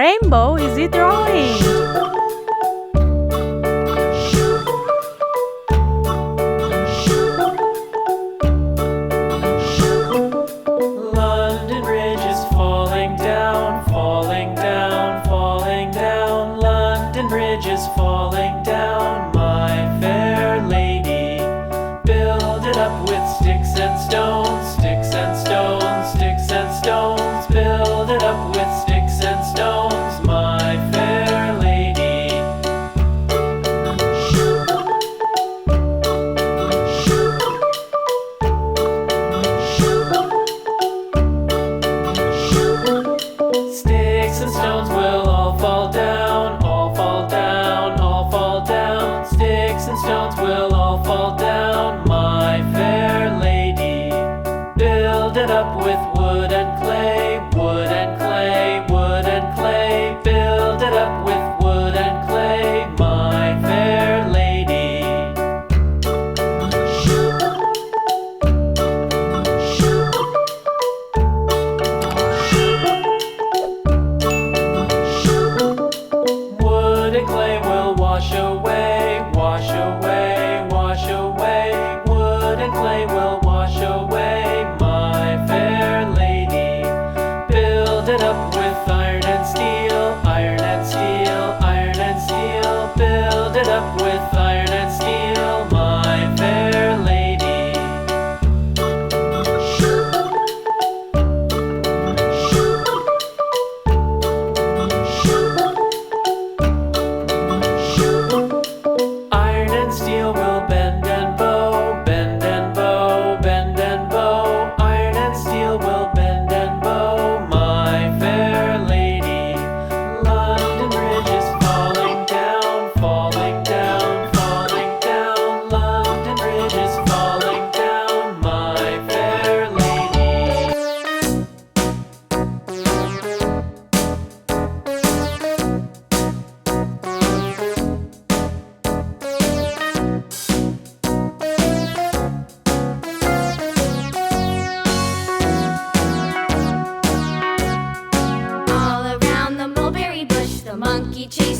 rainbow is he drawing? London Bridge is falling down, falling down, falling down. London Bridge is falling down, my fair lady. Build it up with sticks and stones, sticks and stones, sticks and stones. Build it up with sticks and stones, my fair lady. Sticks and stones will all fall down, all fall down, all fall down. Sticks and stones will all fall down, my fair lady. Build it up with wood and clay, wood and clay, wood and clay. Build it up with wood and clay, my fair lady. Wood and clay will wash away, wash away, wash away. Wood and clay will wash away, my fair lady. Build it up with iron and steel, iron and steel, iron and steel. Build it up with iron and steel, my fair lady. Iron and steel will bend and bow, bend and bow, bend and bow. Iron and steel will bend and bow, my fair lady. London Bridge is falling down, falling down, falling down. London Bridge is falling down, my fair lady. All around the mulberry bush, the monkey chased